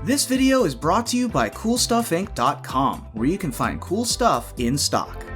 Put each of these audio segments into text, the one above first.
This video is brought to you by CoolStuffInc.com, where you can find cool stuff in stock.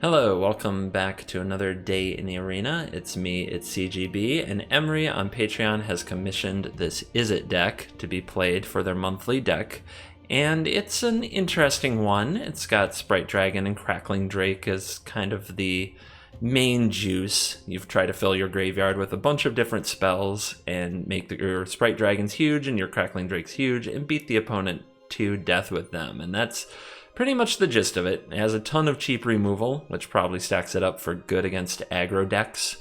Hello, welcome back to another day in the arena. It's me, it's CGB, and Emery on Patreon has commissioned this Izzet deck to be played for their monthly deck, and it's an interesting one. It's got Sprite Dragon and Crackling Drake as kind of the main juice. You've tried to fill your graveyard with a bunch of different spells and make your Sprite Dragons huge and your Crackling Drakes huge and beat the opponent to death with them, and that's pretty much the gist of it. It has a ton of cheap removal, which probably stacks it up for good against aggro decks,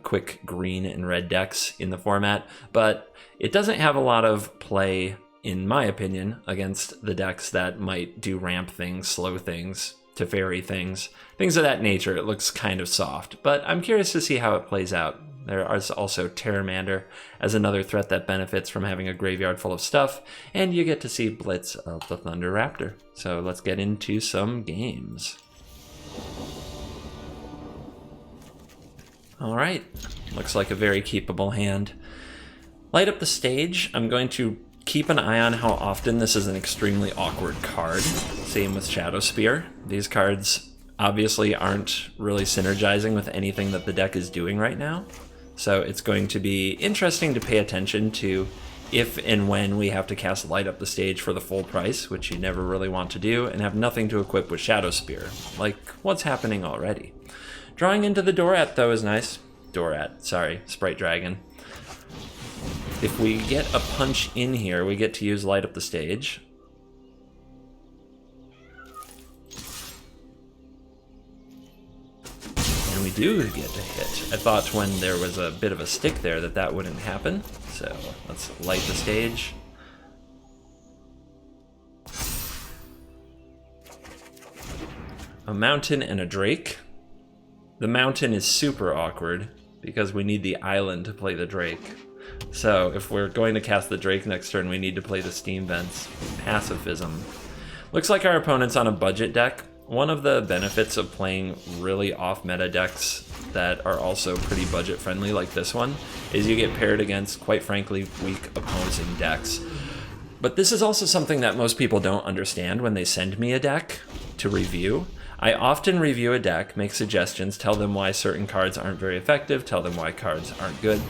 quick green and red decks in the format, but it doesn't have a lot of play, in my opinion, against the decks that might do ramp things, slow things, Teferi things of that nature. It looks kind of soft, but I'm curious to see how it plays out. There is also Pteramander as another threat that benefits from having a graveyard full of stuff, and you get to see Blitz of the Thunder Raptor. So let's get into some games. All right, looks like a very keepable hand. Light up the stage. I'm going to keep an eye on how often this is an extremely awkward card. Same with Shadow Spear. These cards obviously aren't really synergizing with anything that the deck is doing right now. So it's going to be interesting to pay attention to if and when we have to cast Light Up the Stage for the full price, which you never really want to do, and have nothing to equip with Shadow Spear, like what's happening already. Drawing into the Dorat, though, is nice. Sprite Dragon. If we get a punch in here, we get to use Light Up the Stage. And we do get to hit. I thought when there was a bit of a stick there that wouldn't happen. So let's light the stage. A mountain and a drake. The mountain is super awkward because we need the island to play the drake. So if we're going to cast the drake next turn, we need to play the Steam Vents. Pacifism. Looks like our opponent's on a budget deck. One of the benefits of playing really off-meta decks that are also pretty budget-friendly like this one is you get paired against, quite frankly, weak opposing decks. But this is also something that most people don't understand when they send me a deck to review. I often review a deck, make suggestions, tell them why certain cards aren't very effective, tell them why cards aren't good.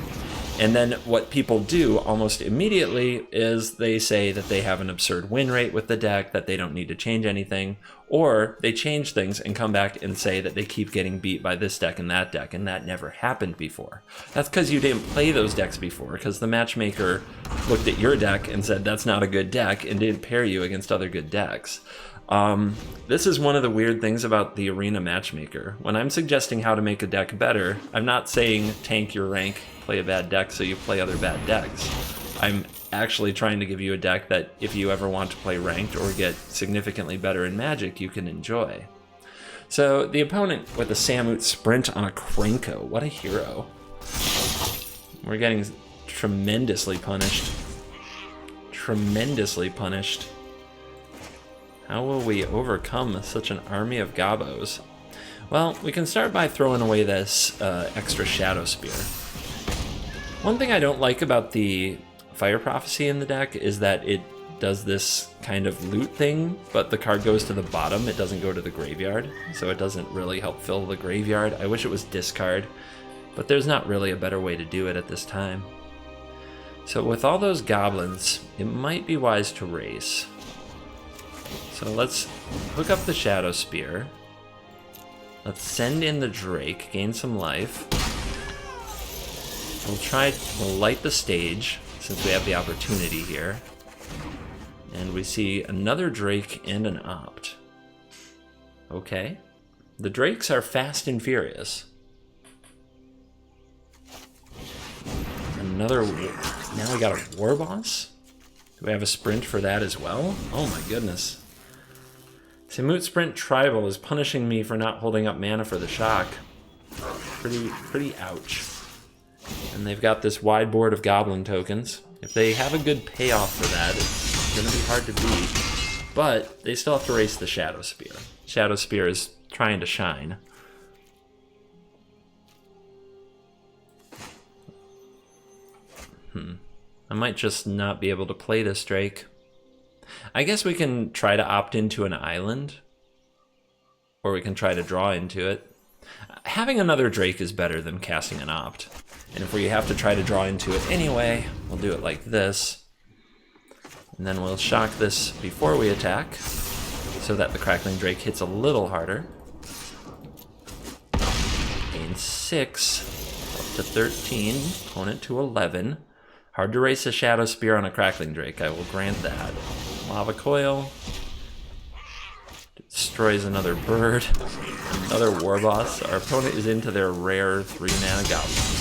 And then what people do almost immediately is they say that they have an absurd win rate with the deck, that they don't need to change anything, or they change things and come back and say that they keep getting beat by this deck, and that never happened before. That's because you didn't play those decks before, because the matchmaker looked at your deck and said that's not a good deck and didn't pair you against other good decks. This is one of the weird things about the Arena matchmaker. When I'm suggesting how to make a deck better, I'm not saying tank your rank, play a bad deck so you play other bad decks. I'm actually trying to give you a deck that if you ever want to play ranked or get significantly better in Magic, you can enjoy. So the opponent with a Samut Sprint on a Krenko. What a hero. We're getting tremendously punished. Tremendously punished. How will we overcome such an army of gobos? Well, we can start by throwing away this extra Shadow Spear. One thing I don't like about the Fire Prophecy in the deck is that it does this kind of loot thing, but the card goes to the bottom, it doesn't go to the graveyard, so it doesn't really help fill the graveyard. I wish it was discard, but there's not really a better way to do it at this time. So with all those goblins, it might be wise to race. So let's hook up the Shadow Spear. Let's send in the Drake, gain some life. We'll light the stage, since we have the opportunity here. And we see another Drake and an Opt. Okay. The Drakes are fast and furious. Now we got a War Boss? Do we have a Sprint for that as well? Oh my goodness. Samut Sprint Tribal is punishing me for not holding up mana for the shock. Pretty ouch. And they've got this wide board of goblin tokens. If they have a good payoff for that, it's going to be hard to beat. But they still have to race the Shadow Spear. Shadow Spear is trying to shine. I might just not be able to play this Drake. I guess we can try to opt into an island, or we can try to draw into it. Having another Drake is better than casting an opt. And if we have to try to draw into it anyway, we'll do it like this. And then we'll shock this before we attack, so that the Crackling Drake hits a little harder. Gain 6, up to 13, opponent to 11. Hard to race a Shadow Spear on a Crackling Drake, I will grant that. Lava Coil. Destroys another bird. Another War Boss. Our opponent is into their rare 3-mana Goblin.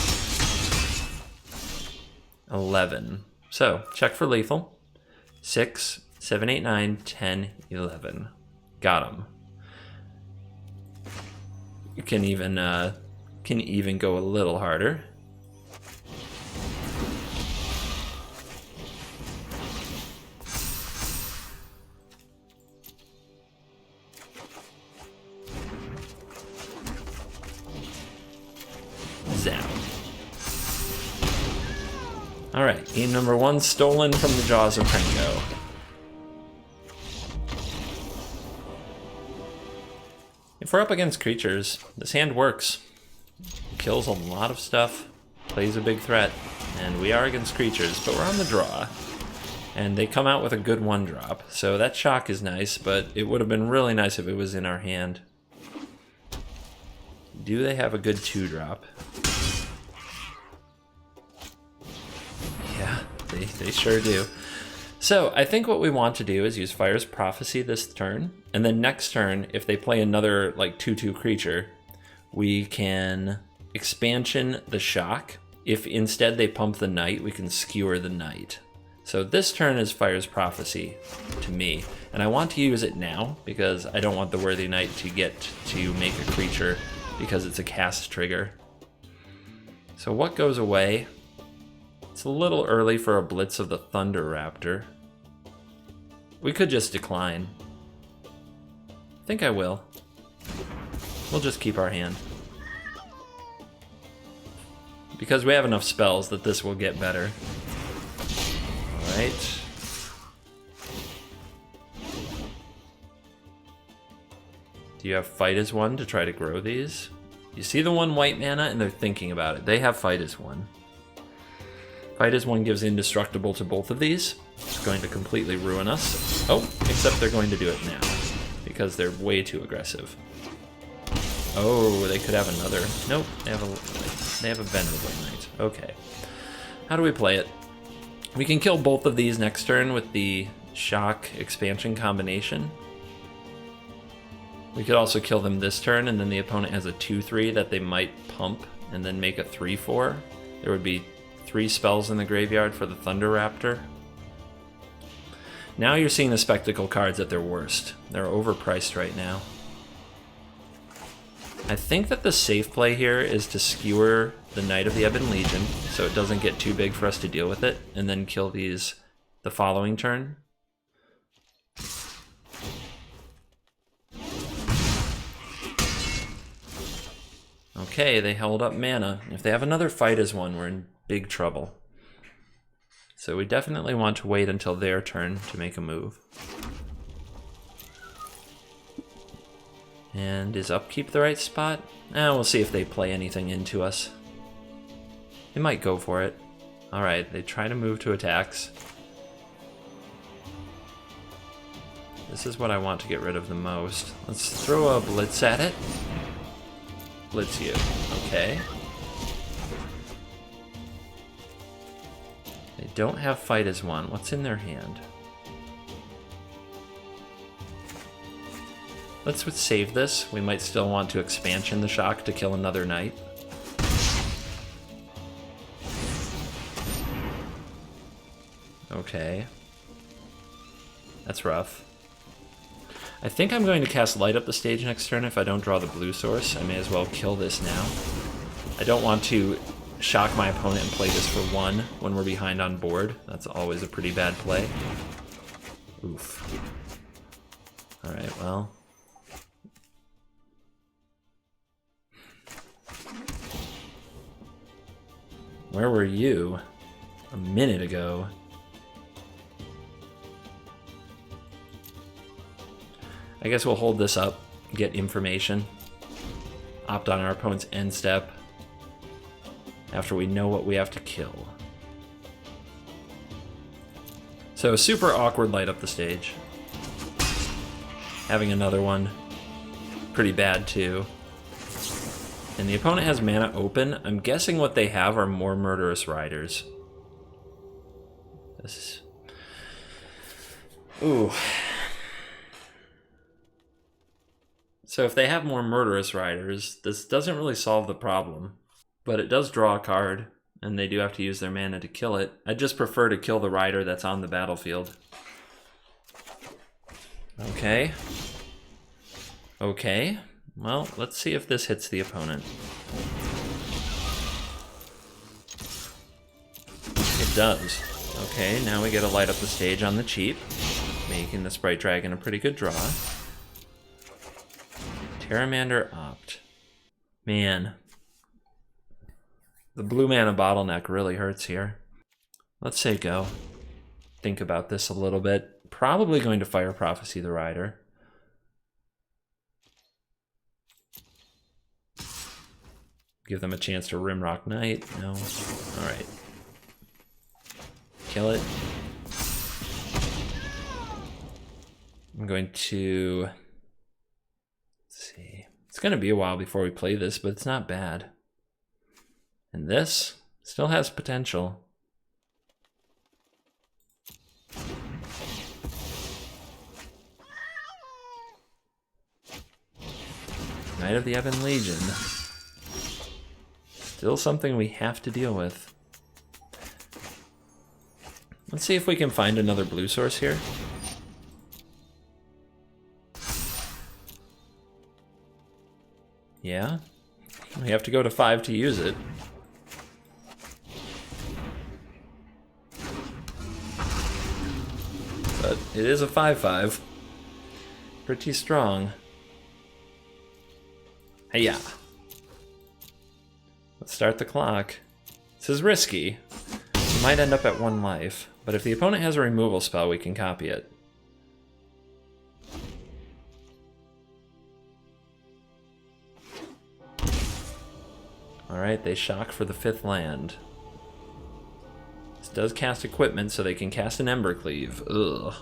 11. So, check for lethal. 6, 7, 8, 9, 10, 11. Got him. You can even go a little harder. Zap. Alright, game number 1 stolen from the jaws of Pringo. If we're up against creatures, this hand works. Kills a lot of stuff, plays a big threat, and we are against creatures, but we're on the draw. And they come out with a good 1-drop, so that shock is nice, but it would have been really nice if it was in our hand. Do they have a good 2-drop? Yeah, they sure do. So I think what we want to do is use Fire's Prophecy this turn, and then next turn, if they play another like 2/2 creature, we can expansion the shock. If instead they pump the Knight, we can skewer the Knight. So this turn is Fire's Prophecy to me, and I want to use it now because I don't want the Worthy Knight to get to make a creature because it's a cast trigger. So what goes away? It's a little early for a Blitz of the Thunder Raptor. We could just decline. I think I will. We'll just keep our hand. Because we have enough spells that this will get better. Alright. Do you have Fight as 1 to try to grow these? You see the 1 white mana and they're thinking about it. They have Fight as 1. Fight as 1 gives indestructible to both of these. It's going to completely ruin us. Oh, except they're going to do it now. Because they're way too aggressive. Oh, they could have another. Nope, they have a Venerable Knight. Okay. How do we play it? We can kill both of these next turn with the Shock expansion combination. We could also kill them this turn, and then the opponent has a 2/3 that they might pump and then make a 3/4. There would be 3 spells in the graveyard for the Thunder Raptor. Now you're seeing the Spectacle cards at their worst. They're overpriced right now. I think that the safe play here is to skewer the Knight of the Ebon Legion so it doesn't get too big for us to deal with it, and then kill these the following turn. Okay, they held up mana. If they have another Fight as 1, we're in big trouble. So we definitely want to wait until their turn to make a move. And is upkeep the right spot? We'll see if they play anything into us. They might go for it. Alright, they try to move to attacks. This is what I want to get rid of the most. Let's throw a Blitz at it. Blitz you. Okay. They don't have Fight as 1. What's in their hand? Let's save this. We might still want to expansion the Shock to kill another Knight. Okay. That's rough. I think I'm going to cast Light Up the Stage next turn if I don't draw the blue source. I may as well kill this now. I don't want to shock my opponent and play this for 1 when we're behind on board. That's always a pretty bad play. Oof. Alright, well. Where were you? a minute ago. I guess we'll hold this up, get information, opt on our opponent's end step after we know what we have to kill. So super awkward light up the stage. Having another one, pretty bad too. And the opponent has mana open. I'm guessing what they have are more Murderous Riders. This is... Ooh. So if they have more Murderous Riders, this doesn't really solve the problem. But it does draw a card, and they do have to use their mana to kill it. I'd just prefer to kill the rider that's on the battlefield. Okay. Okay. Well, let's see if this hits the opponent. It does. Okay, now we get to light up the stage on the cheap, making the Sprite Dragon a pretty good draw. Pteramander opt. Man. The blue mana bottleneck really hurts here. Let's say go. Think about this a little bit. Probably going to Fire Prophecy the rider. Give them a chance to Rimrock Knight. No. Alright. Kill it. I'm going to... Let's see. It's going to be a while before we play this, but it's not bad. And this still has potential. Knight of the Ebon Legion. Still something we have to deal with. Let's see if we can find another blue source here. Yeah. We have to go to 5 to use it. But it is a 5/5. Pretty strong. Hey-ya. Let's start the clock. This is risky. We might end up at 1 life, but if the opponent has a removal spell, we can copy it. Alright, they shock for the 5th land. This does cast equipment, so they can cast an Embercleave. Ugh.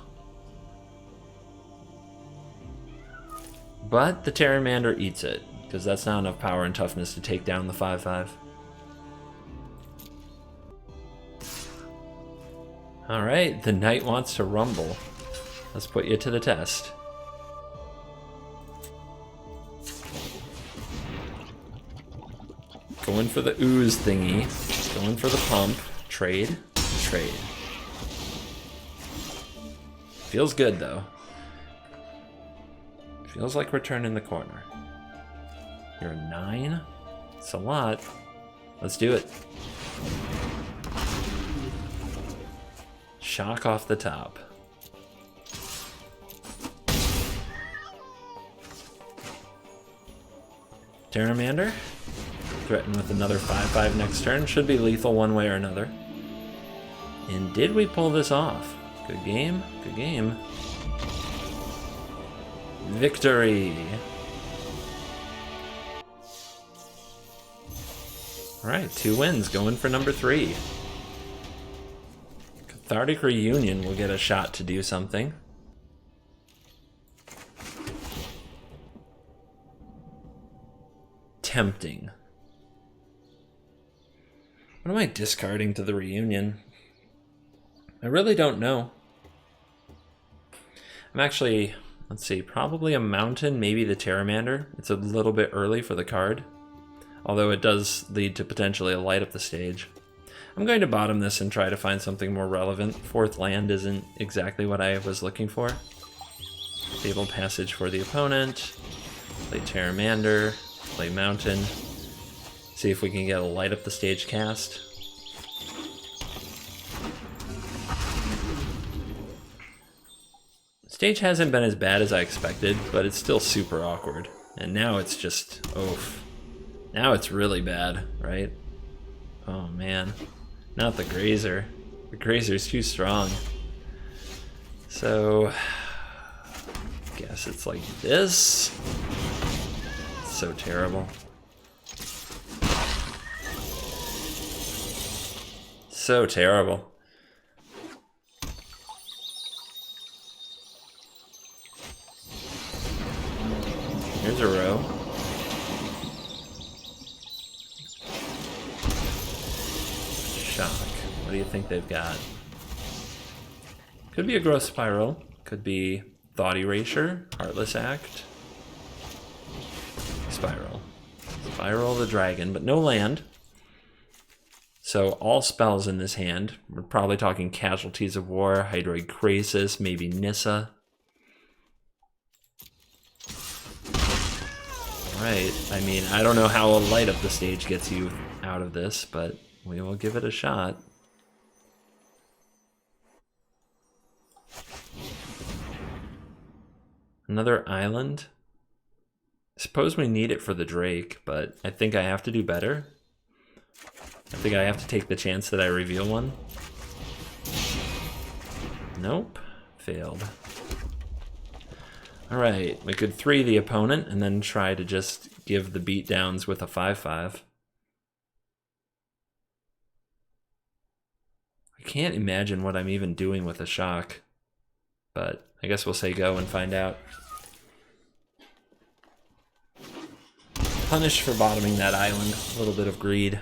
But the Pteramander eats it, because that's not enough power and toughness to take down the 5/5. Alright, the knight wants to rumble. Let's put you to the test. Going for the ooze thingy. Going for the pump. Trade. Trade. Feels good, though. Feels like we're turning the corner. You're a 9? It's a lot. Let's do it. Shock off the top. Pteramander. Threaten with another 5/5 next turn. Should be lethal one way or another. And did we pull this off? Good game. Good game. Victory. Alright, 2 wins. Going for number 3. Cathartic Reunion will get a shot to do something. Tempting. What am I discarding to the Reunion? I really don't know. I'm actually, let's see, probably a Mountain, maybe the Pteramander. It's a little bit early for the card, although it does lead to potentially a light up the stage. I'm going to bottom this and try to find something more relevant. 4th land isn't exactly what I was looking for. Fabled Passage for the opponent. Play Pteramander. Play Mountain. See if we can get a light up the stage cast. Stage hasn't been as bad as I expected, but it's still super awkward. And now it's just, oof. Now it's really bad, right? Oh man. Not the Grazer. The Grazer's too strong. So, guess it's like this. It's so terrible. So terrible. Here's a row. Shock. What do you think they've got? Could be a Growth Spiral. Could be Thought Erasure, Heartless Act. Spiral. Spiral the Dragon, but no land. So all spells in this hand. We're probably talking Casualties of War, Hydroid Krasis, maybe Nissa. Right, I mean, I don't know how a light up the stage gets you out of this, but we will give it a shot. Another island. I suppose we need it for the Drake, but I think I have to do better. I think I have to take the chance that I reveal one. Nope, failed. All right, we could 3 the opponent and then try to just give the beatdowns with a 5/5. I can't imagine what I'm even doing with a shock, but I guess we'll say go and find out. Punished for bottoming that island, a little bit of greed.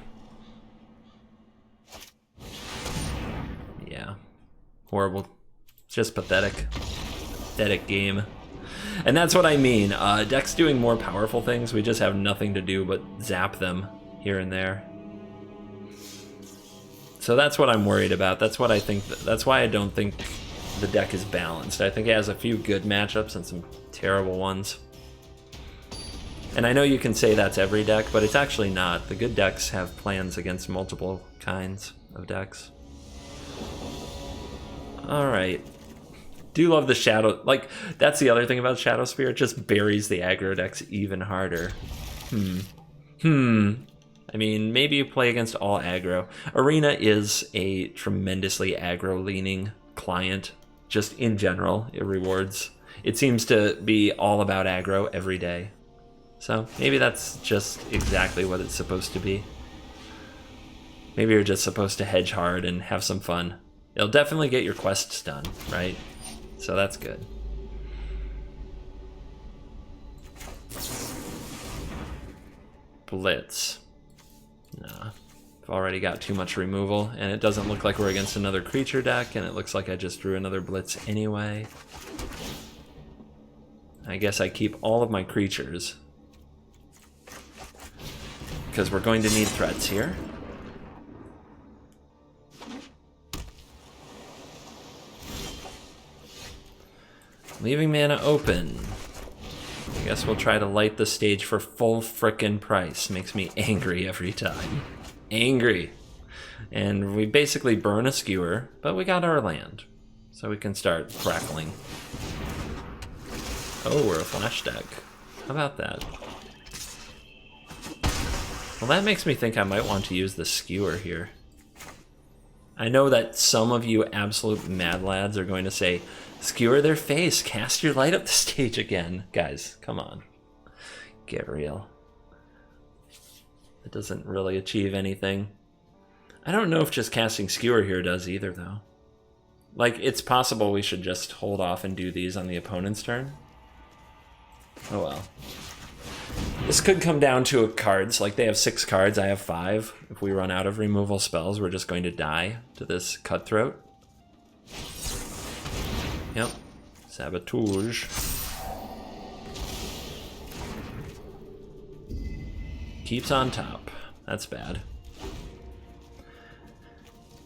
Yeah, horrible, just pathetic. Pathetic game. And that's what I mean. Decks doing more powerful things, we just have nothing to do but zap them here and there. So that's what I'm worried about. That's what I think. That's why I don't think the deck is balanced. I think it has a few good matchups and some terrible ones. And I know you can say that's every deck, but it's actually not. The good decks have plans against multiple kinds of decks. All right. Do love the Shadow, like, that's the other thing about Shadow Spear, it just buries the aggro decks even harder. I mean, maybe you play against all aggro. Arena is a tremendously aggro-leaning client, just in general, it rewards. It seems to be all about aggro every day. So maybe that's just exactly what it's supposed to be. Maybe you're just supposed to hedge hard and have some fun. It'll definitely get your quests done, right? So that's good. Blitz. Nah. I've already got too much removal, and it doesn't look like we're against another creature deck, and it looks like I just drew another Blitz anyway. I guess I keep all of my creatures, because we're going to need threats here. Leaving mana open. I guess we'll try to light the stage for full frickin' price. Makes me angry every time. Angry. And we basically burn a skewer, but we got our land. So we can start crackling. Oh, we're a flash deck. How about that? Well, that makes me think I might want to use the skewer here. I know that some of you absolute mad lads are going to say, skewer their face, cast your light up the stage again. Guys, come on. Get real. It doesn't really achieve anything. I don't know if just casting skewer here does either, though. Like, it's possible we should just hold off and do these on the opponent's turn. Oh well. This could come down to cards. Like, they have 6 cards, I have 5. If we run out of removal spells, we're just going to die to this Cutthroat. Yep. Sabotage. Keeps on top. That's bad.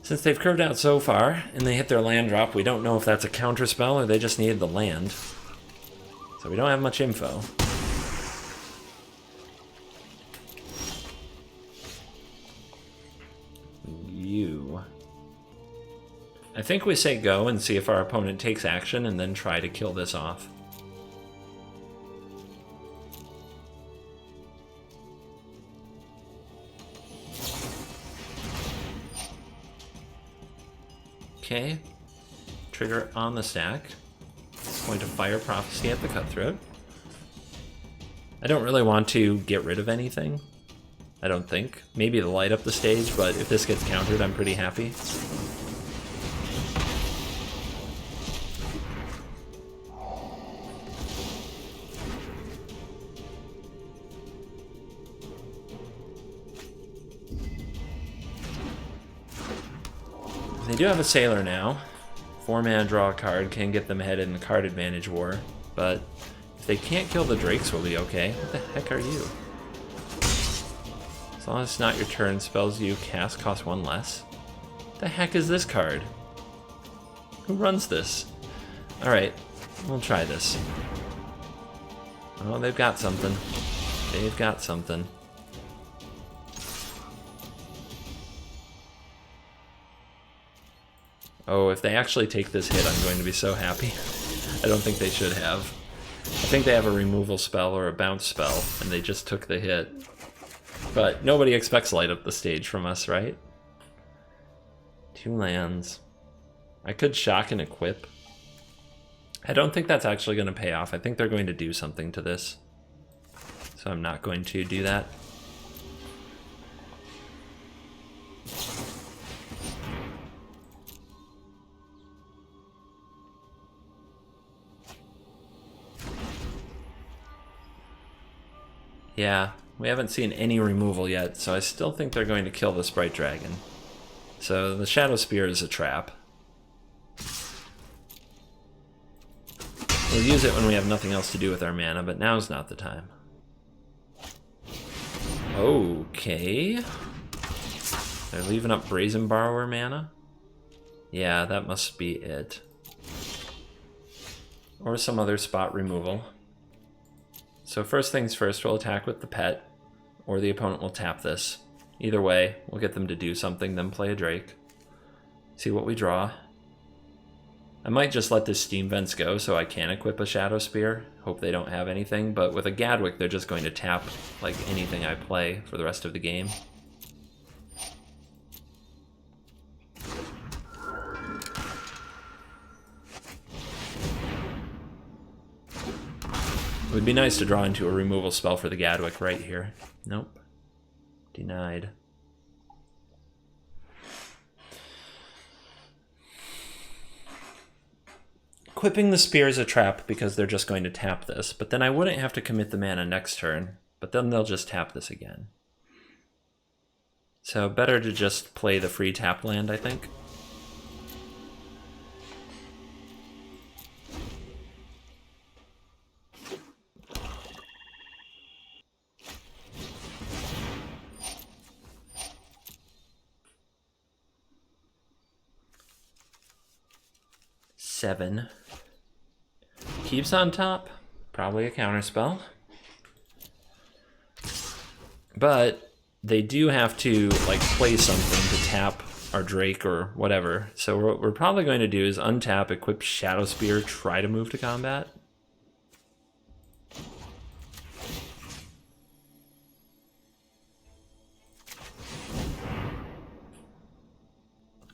Since they've curved out so far, and they hit their land drop, we don't know if that's a counter spell or they just needed the land. So we don't have much info. I think we say go and see if our opponent takes action and then try to kill this off. Okay. Trigger on the stack. Going to Fire Prophecy at the Cutthroat. I don't really want to get rid of anything. I don't think. Maybe to light up the stage, but if this gets countered, I'm pretty happy. They do have a Sailor now. 4-mana draw a card, can get them ahead in the card advantage war, but if they can't kill the Drakes, we'll be okay. What the heck are you? As long as it's not your turn, spells you cast cost 1 less. What the heck is this card? Who runs this? Alright, we'll try this. Oh, they've got something. They've got something. Oh, if they actually take this hit, I'm going to be so happy. I don't think they should have. I think they have a removal spell or a bounce spell, and they just took the hit. But nobody expects light up the stage from us, right? 2 lands. I could shock and equip. I don't think that's actually going to pay off. I think they're going to do something to this. So I'm not going to do that. Yeah, we haven't seen any removal yet, so I still think they're going to kill the Sprite Dragon. So the Shadow Spear is a trap. We'll use it when we have nothing else to do with our mana, but now's not the time. Okay. They're leaving up Brazen Borrower mana? Yeah, that must be it. Or some other spot removal. So first things first, we'll attack with the pet, or the opponent will tap this. Either way, we'll get them to do something, then play a Drake. See what we draw. I might just let this Steam Vents go so I can equip a Shadow Spear. Hope they don't have anything, but with a Gadwick, they're just going to tap like anything I play for the rest of the game. It would be nice to draw into a removal spell for the Gadwick right here. Nope. Denied. Equipping the Spear is a trap because they're just going to tap this, but then I wouldn't have to commit the mana next turn, but then they'll just tap this again. So better to just play the free tap land, I think. Seven. Keeps on top. Probably a counterspell. But they do have to like play something to tap our Drake or whatever. So what we're probably going to do is untap, equip Shadow Spear, try to move to combat.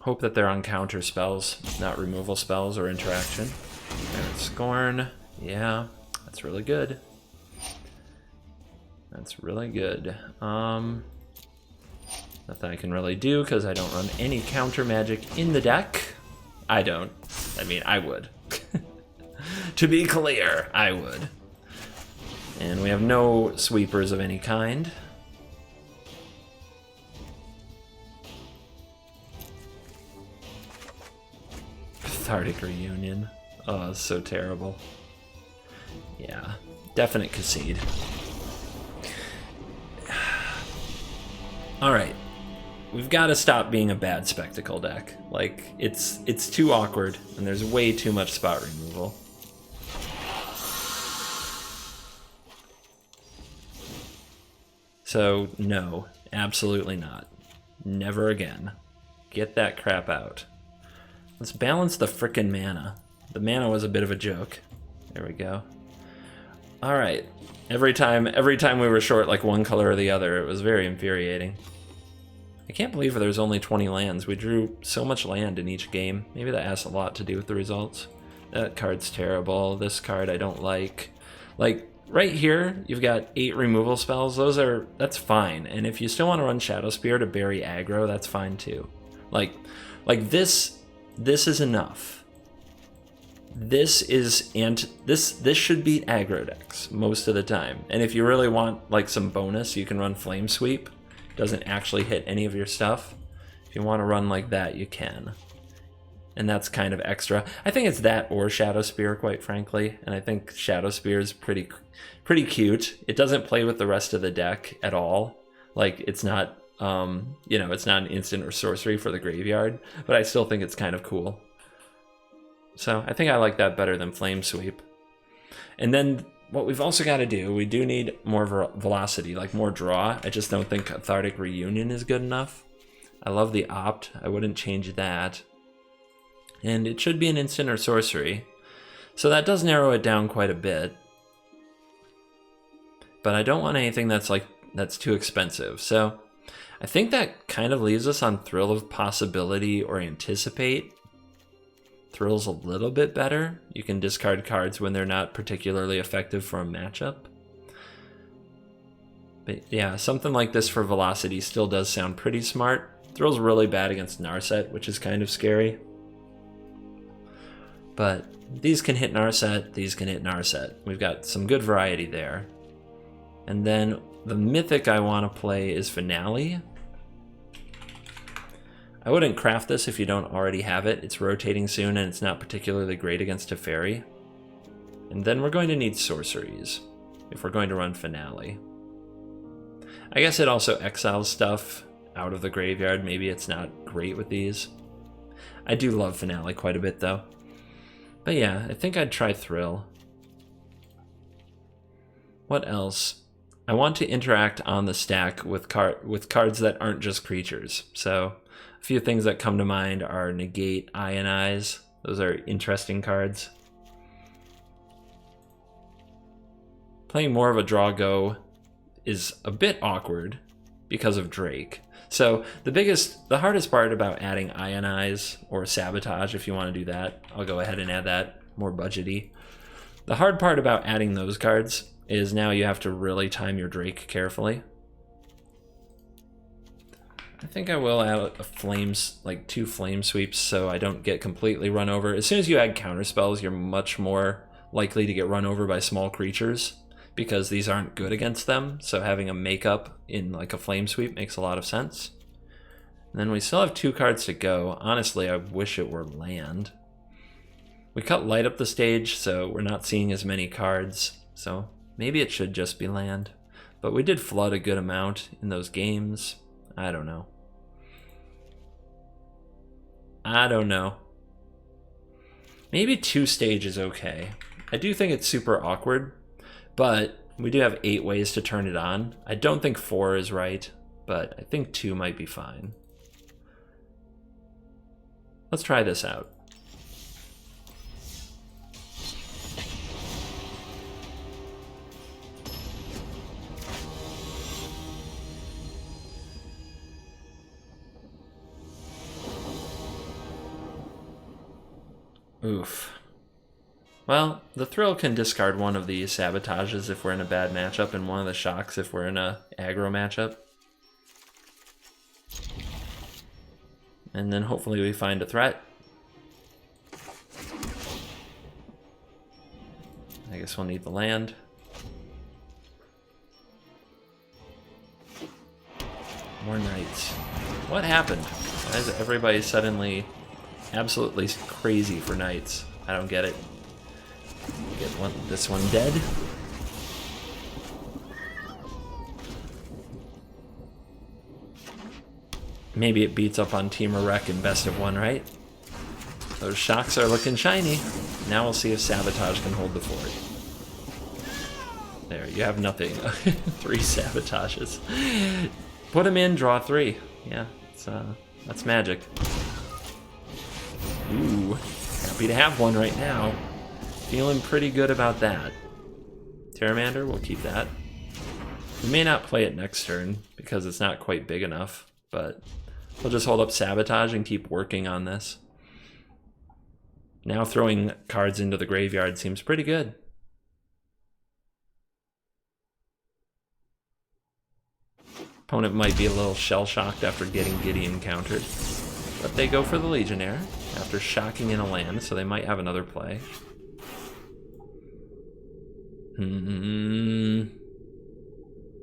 Hope that they're on counter spells, not removal spells or interaction. And Scorn, yeah, that's really good. That's really good. Nothing I can really do because I don't run any counter magic in the deck. I don't. I mean, I would. To be clear, I would. And we have no sweepers of any kind. Cathartic Reunion. Oh, it's so terrible. Yeah, definite concede. Alright. We've got to stop being a bad spectacle deck. Like, it's too awkward, and there's way too much spot removal. So, no, absolutely not. Never again. Get that crap out. Let's balance the frickin' mana. The mana was a bit of a joke. There we go. All right. Every time we were short like one color or the other, it was very infuriating. I can't believe there's only 20 lands. We drew so much land in each game. Maybe that has a lot to do with the results. That card's terrible. This card I don't like. Like, right here, you've got 8 removal spells. That's fine. And if you still want to run Shadow Spear to bury aggro, that's fine too. Like this is enough. This should beat aggro decks most of the time. And if you really want like some bonus, you can run Flame Sweep. Doesn't actually hit any of your stuff. If you want to run like that, you can. And that's kind of extra. I think it's that or Shadow Spear, quite frankly. And I think Shadow Spear is pretty cute. It doesn't play with the rest of the deck at all. Like, it's not, it's not an instant or sorcery for the graveyard, but I still think it's kind of cool. So I think I like that better than Flame Sweep. And then what we've also got to do, we do need more velocity, like more draw. I just don't think Cathartic Reunion is good enough. I love the opt. I wouldn't change that. And it should be an instant or sorcery. So that does narrow it down quite a bit. But I don't want anything that's too expensive. So I think that kind of leaves us on Thrill of Possibility or Anticipate. Thrill's a little bit better. You can discard cards when they're not particularly effective for a matchup. But yeah, something like this for Velocity still does sound pretty smart. Thrill's really bad against Narset, which is kind of scary. But these can hit Narset, these can hit Narset. We've got some good variety there. And then the Mythic I want to play is Finale. I wouldn't craft this if you don't already have it. It's rotating soon and it's not particularly great against Teferi. And then we're going to need sorceries if we're going to run Finale. I guess it also exiles stuff out of the graveyard. Maybe it's not great with these. I do love Finale quite a bit though. But yeah, I think I'd try Thrill. What else? I want to interact on the stack with cards that aren't just creatures. So a few things that come to mind are Negate, Ionize. Those are interesting cards. Playing more of a draw go is a bit awkward because of Drake. So the hardest part about adding Ionize or Sabotage, if you want to do that, I'll go ahead and add that, more budgety. The hard part about adding those cards is now you have to really time your Drake carefully. I think I will add like 2 Flame Sweeps so I don't get completely run over. As soon as you add counterspells, you're much more likely to get run over by small creatures because these aren't good against them. So having a makeup in like a Flame Sweep makes a lot of sense. And then we still have 2 cards to go. Honestly, I wish it were land. We cut Light Up the Stage, so we're not seeing as many cards. So maybe it should just be land. But we did flood a good amount in those games. I don't know. Maybe 2 stage is okay. I do think it's super awkward, but we do have 8 ways to turn it on. I don't think 4 is right, but I think 2 might be fine. Let's try this out. Oof. Well, the Thrill can discard one of the Sabotages if we're in a bad matchup, and one of the Shocks if we're in a aggro matchup. And then hopefully we find a threat. I guess we'll need the land. More Knights. What happened? Why is everybody suddenly absolutely crazy for Knights? I don't get it. Get this one dead. Maybe it beats up on Team Wreck in best of 1, right? Those Shocks are looking shiny. Now we'll see if Sabotage can hold the fort. There, you have nothing. 3 Sabotages. Put them in, draw 3. Yeah, that's magic. Ooh, happy to have one right now. Feeling pretty good about that. Pteramander, we'll keep that. We may not play it next turn because it's not quite big enough, but We'll just hold up Sabotage and keep working on this. Now throwing cards into the graveyard seems pretty good. Opponent might be a little shell-shocked after getting Gideon countered, but they go for the Legionnaire after shocking in a land, so they might have another play. I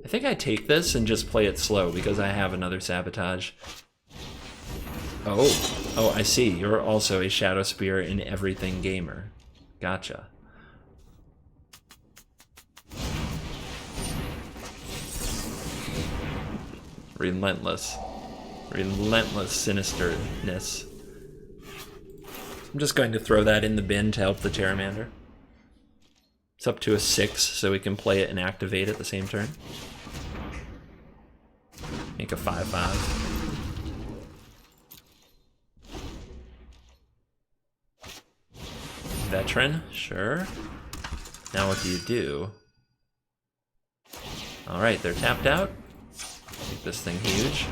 think I take this and just play it slow because I have another Sabotage. Oh, I see. You're also a Shadow Spear in everything gamer. Gotcha. Relentless. Relentless sinisterness. I'm just going to throw that in the bin to help the Pteramander. It's up to a 6, so we can play it and activate at the same turn. Make a 5/5. Veteran, sure. Now what do you do? Alright, they're tapped out. Make this thing huge.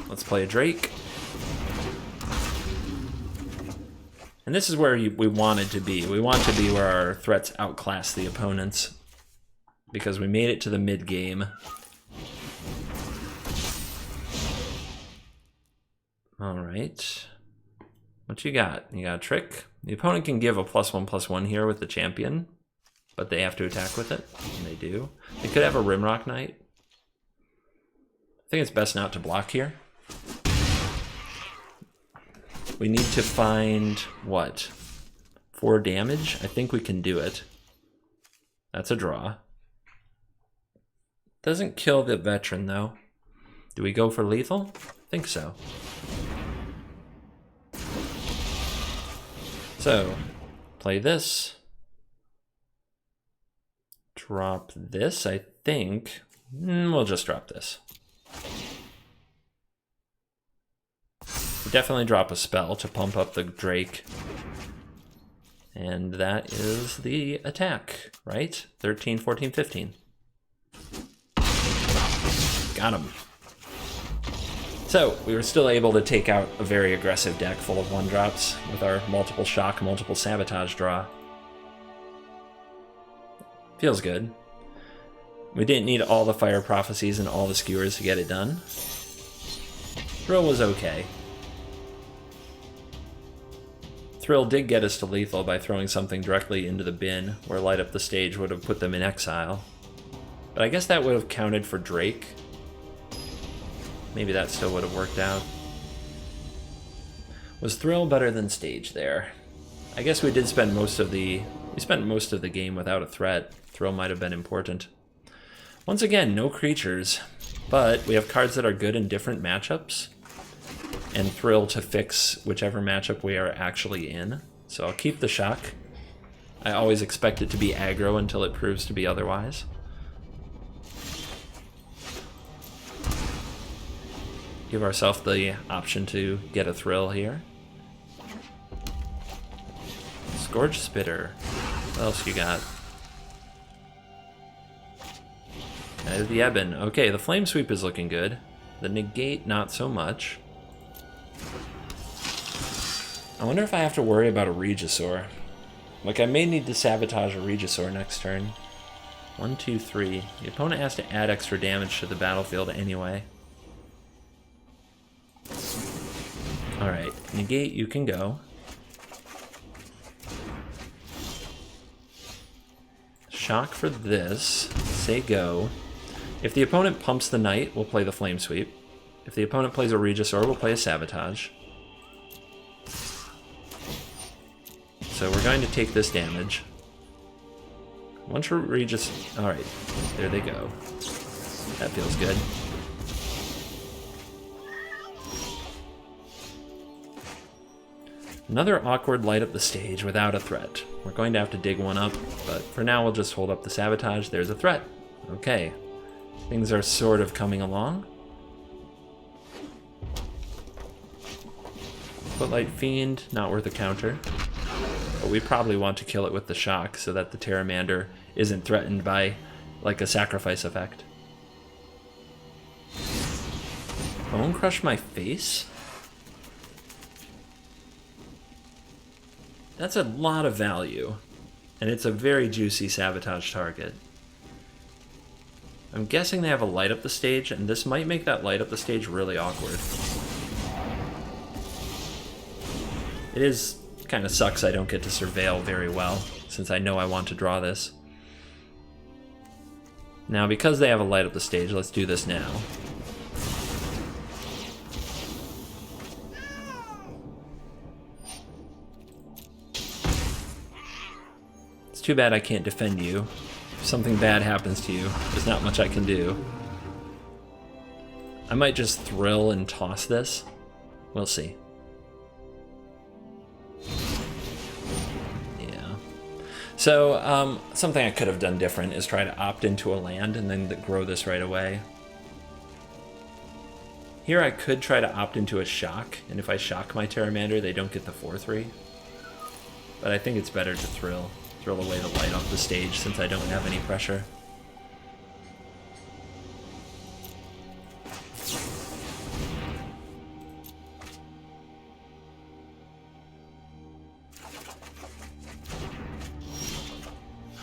Let's play a Drake. And this is where we wanted to be. We want to be where our threats outclass the opponents. Because we made it to the mid-game. Alright. What you got? You got a trick? The opponent can give a +1/+1 here with the champion, but they have to attack with it, and they do. They could have a Rimrock Knight. I think it's best not to block here. We need to find, what? 4 damage? I think we can do it. That's a draw. Doesn't kill the veteran, though. Do we go for lethal? I think so. So, play this. Drop this, I think. We'll just drop this. We definitely drop a spell to pump up the Drake. And that is the attack, right? 13, 14, 15. Got him. So, we were still able to take out a very aggressive deck full of 1-drops with our multiple shock, multiple sabotage draw. Feels good. We didn't need all the fire prophecies and all the skewers to get it done. Thrill was okay. Thrill did get us to lethal by throwing something directly into the bin, where Light Up the Stage would have put them in exile. But I guess that would have counted for Drake. Maybe that still would have worked out. Was Thrill better than Stage there? I guess we did spend most of the game without a threat. Thrill might have been important. Once again, no creatures, but we have cards that are good in different matchups, and Thrill to fix whichever matchup we are actually in. So I'll keep the shock. I always expect it to be aggro until it proves to be otherwise. Give ourselves the option to get a Thrill here. Scourge Spitter. What else you got? The Ebon. Okay, the Flame Sweep is looking good. The Negate, not so much. I wonder if I have to worry about a Regisaur. Like, I may need to sabotage a Regisaur next turn. 1, 2, 3. The opponent has to add extra damage to the battlefield anyway. Alright, Negate, you can go. Shock for this. Say go. If the opponent pumps the Knight, we'll play the Flame Sweep. If the opponent plays a Regisaur, we'll play a Sabotage. So we're going to take this damage. Once we're alright, there they go. That feels good. Another awkward Light Up the Stage without a threat. We're going to have to dig one up, but for now we'll just hold up the Sabotage. There's a threat. Okay. Things are sort of coming along. Footlight Fiend, not worth a counter. But we probably want to kill it with the shock so that the Pteramander isn't threatened by, like, a sacrifice effect. Bone Crush my face? That's a lot of value. And it's a very juicy sabotage target. I'm guessing they have a light up the stage, and this might make that light up the stage really awkward. It is kind of sucks I don't get to surveil very well, since I know I want to draw this. Now, because they have a light up the stage, let's do this now. It's too bad I can't defend you. If something bad happens to you, there's not much I can do. I might just thrill and toss this. We'll see. Yeah. So, something I could have done different is try to opt into a land and then grow this right away. Here I could try to opt into a shock, and if I shock my Pteramander, they don't get the 4/3. But I think it's better to thrill away the light off the stage since I don't have any pressure.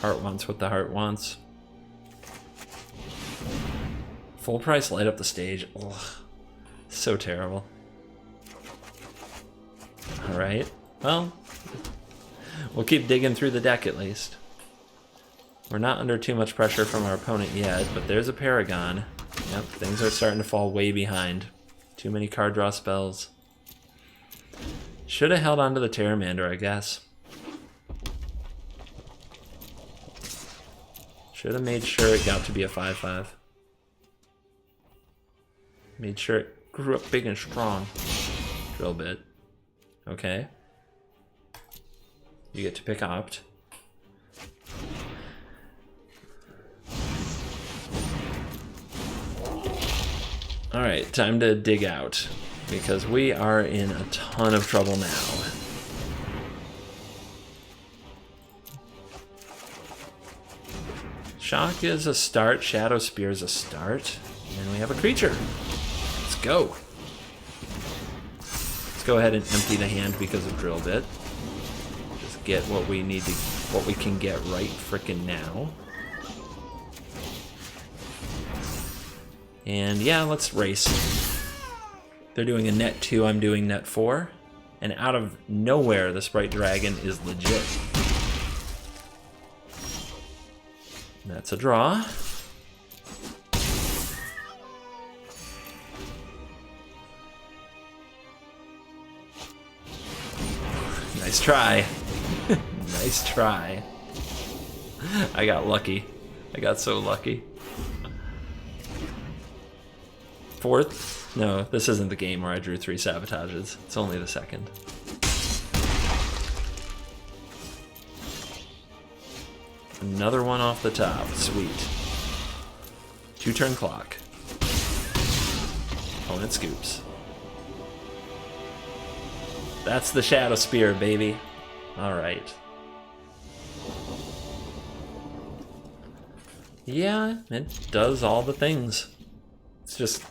Heart wants what the heart wants. Full price light up the stage. Ugh. So terrible. Alright, well, we'll keep digging through the deck at least. We're not under too much pressure from our opponent yet, but there's a Paragon. Yep, things are starting to fall way behind. Too many card draw spells. Should have held on to the Pteramander, I guess. Should have made sure it got to be a 5/5. Made sure it grew up big and strong. Drill bit. Okay. You get to pick opt. Alright, time to dig out, because we are in a ton of trouble now. Shock is a start, Shadow Spear is a start, and we have a creature. Let's go. Let's go ahead and empty the hand because of Drill Bit. Just get what we need to, what we can get right frickin' now. And yeah, let's race. They're doing a net 2, I'm doing net 4. And out of nowhere, the Sprite Dragon is legit. That's a draw. Nice try. Nice try. I got lucky. I got so lucky. Fourth? No, this isn't the game where I drew 3 sabotages. It's only the second. Another one off the top. Sweet. 2-turn clock. Opponent scoops. That's the Shadow Spear, baby. Alright. Yeah, it does all the things. It's just,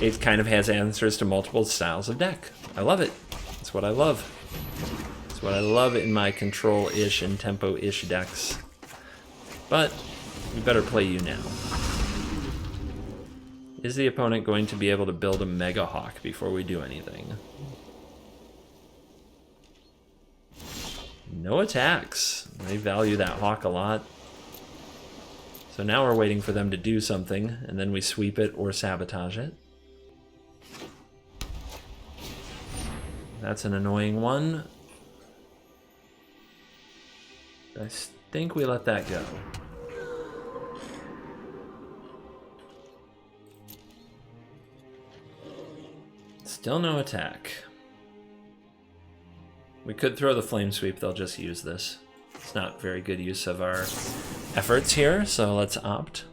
it kind of has answers to multiple styles of deck. I love it. That's what I love. That's what I love in my control-ish and tempo-ish decks. But we better play you now. Is the opponent going to be able to build a Mega Hawk before we do anything? No attacks. They value that Hawk a lot. So now we're waiting for them to do something, and then we sweep it or sabotage it. That's an annoying one. I think we let that go. Still no attack. We could throw the Flame Sweep, they'll just use this. It's not very good use of our efforts here, so let's opt.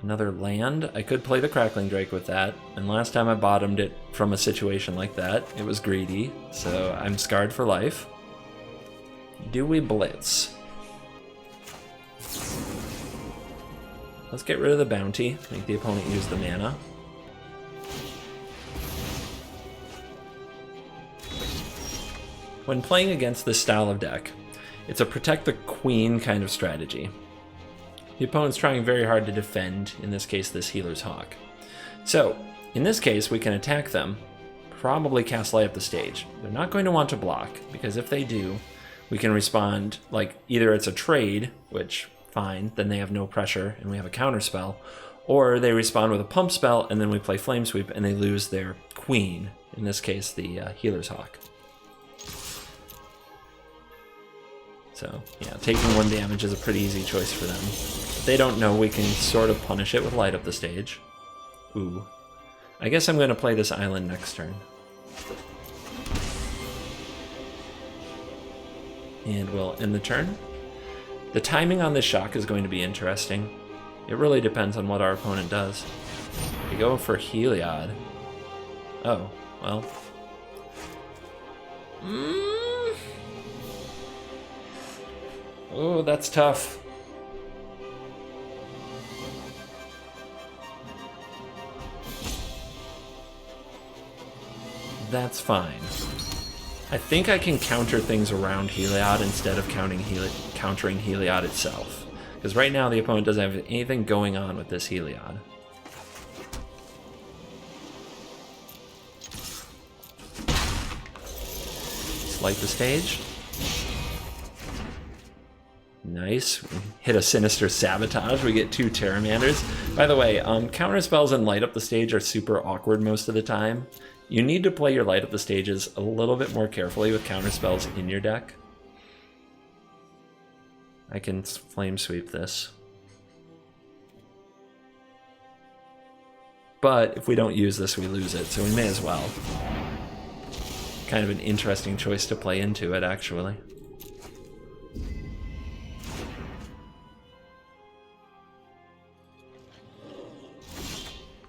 Another land. I could play the Crackling Drake with that, and last time I bottomed it from a situation like that, it was greedy, so I'm scarred for life. Do we blitz? Let's get rid of the bounty, make the opponent use the mana. when playing against this style of deck, it's a protect the queen kind of strategy. The opponent's trying very hard to defend, in this case, this Healer's Hawk. So, in this case, we can attack them, probably cast Light Up the Stage. They're not going to want to block, because if they do, we can respond like either it's a trade, which, fine, then they have no pressure and we have a counter spell, or they respond with a pump spell and then we play Flame Sweep and they lose their queen, in this case the Healer's Hawk. So yeah, taking 1 damage is a pretty easy choice for them. If they don't know, we can sort of punish it with Light Up the Stage. Ooh. I guess I'm going to play this island next turn. And we'll end the turn. The timing on this shock is going to be interesting. It really depends on what our opponent does. We go for Heliod. Oh, well. Oh, that's tough. That's fine. I think I can counter things around Heliod instead of countering Heliod itself. Because right now the opponent doesn't have anything going on with this Heliod. Let's light the stage. Nice. We hit a Sinister Sabotage. We get 2 Pteramanders. By the way, counter spells and Light Up the Stage are super awkward most of the time. You need to play your Light Up the Stages a little bit more carefully with counter spells in your deck. I can Flame Sweep this. But if we don't use this, we lose it, so we may as well. Kind of an interesting choice to play into it, actually.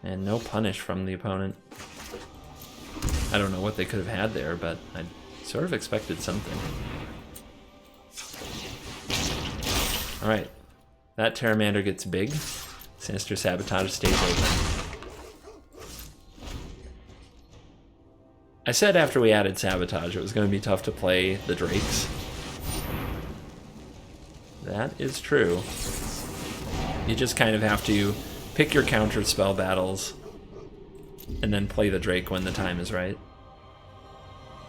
And no punish from the opponent. I don't know what they could have had there, but I sort of expected something. Alright. That Pteramander gets big. Sinister Sabotage stays open. I said after we added Sabotage it was going to be tough to play the Drakes. That is true. You just kind of have to pick your counter spell battles and then play the Drake when the time is right.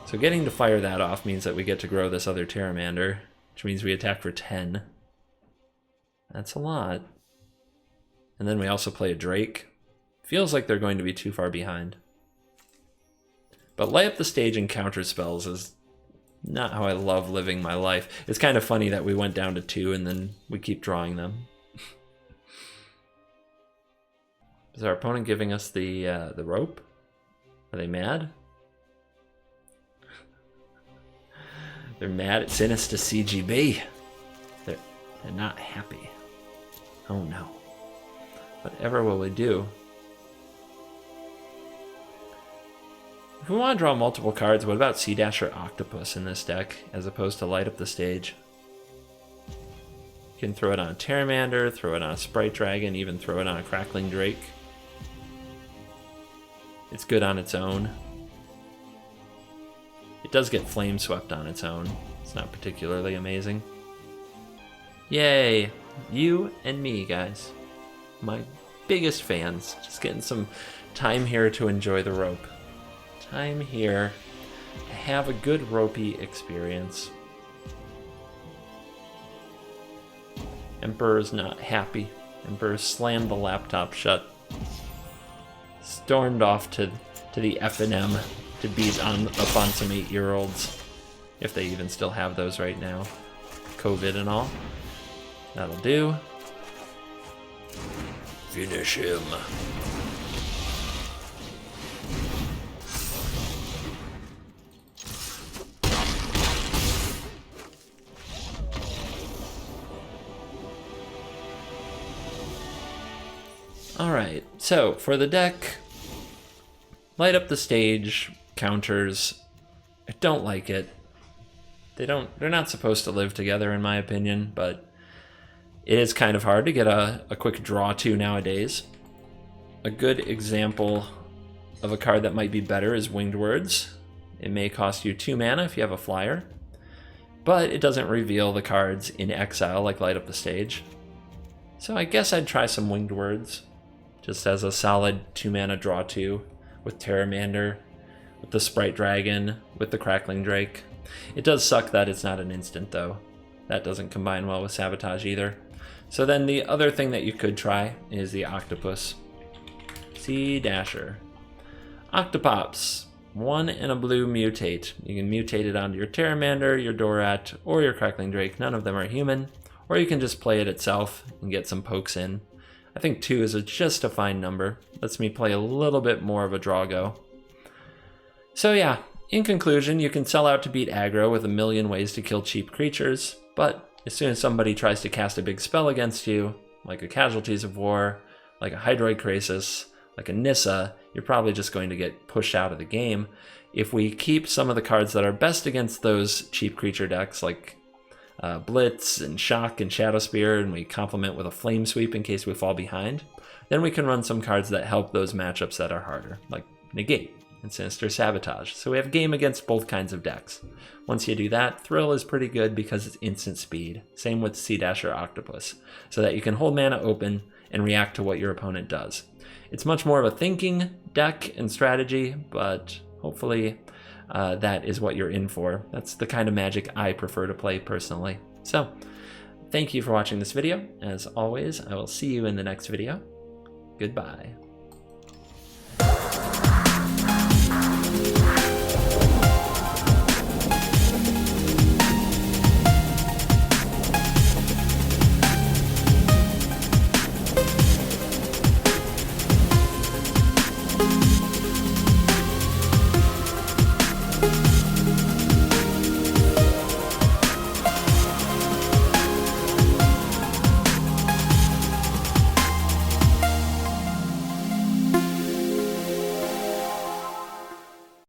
So getting to fire that off means that we get to grow this other Pteramander, which means we attack for 10. That's a lot. And then we also play a Drake. Feels like they're going to be too far behind. But Light Up the Stage and counter spells is not how I love living my life. It's kind of funny that we went down to 2 and then we keep drawing them. Is our opponent giving us the rope? Are they mad? They're mad at Sinister CGB. They're not happy. Oh no. Whatever will we do? If we want to draw multiple cards, what about Sea Dash or Octopus in this deck, as opposed to Light Up the Stage? You can throw it on a Pteramander, throw it on a Sprite Dragon, even throw it on a Crackling Drake. It's good on its own. It does get Flame Swept on its own. It's not particularly amazing. Yay! You and me, guys. My biggest fans. Just getting some time here to enjoy the rope. Time here to have a good ropey experience. Emperor's not happy. Emperor slammed the laptop shut. Stormed off to the F&M to beat up on some 8-year-olds. If they even still have those right now. COVID and all. That'll do. Finish him. Alright, so for the deck, Light Up the Stage, counters, I don't like it. They're not supposed to live together in my opinion, but it is kind of hard to get a quick draw to nowadays. A good example of a card that might be better is Winged Words. It may cost you 2 mana if you have a flyer, but it doesn't reveal the cards in exile like Light Up the Stage. So I guess I'd try some Winged Words, just as a solid 2 mana draw 2 with Pteramander, with the Sprite Dragon, with the Crackling Drake. It does suck that it's not an instant though. That doesn't combine well with Sabotage either. So then the other thing that you could try is the Octopus. Sea Dasher. Octopops. 1 and a blue mutate. You can mutate it onto your Pteramander, your Dorat, or your Crackling Drake. None of them are human. Or you can just play it itself and get some pokes in. I think 2 is just a fine number. Lets me play a little bit more of a draw go. So yeah, in conclusion, you can sell out to beat aggro with a million ways to kill cheap creatures, but as soon as somebody tries to cast a big spell against you, like a Casualties of War, like a Hydroid Krasis, like a Nissa, you're probably just going to get pushed out of the game. If we keep some of the cards that are best against those cheap creature decks, like Blitz and Shock and Shadow Spear, and we complement with a Flame Sweep in case we fall behind, then we can run some cards that help those matchups that are harder, like Negate and Sinister Sabotage. So we have game against both kinds of decks. Once you do that, Thrill is pretty good because it's instant speed. Same with Sea Dasher Octopus, so that you can hold mana open and react to what your opponent does. It's much more of a thinking deck and strategy, but hopefully that is what you're in for. That's the kind of Magic I prefer to play personally. So, thank you for watching this video. As always, I will see you in the next video. Goodbye.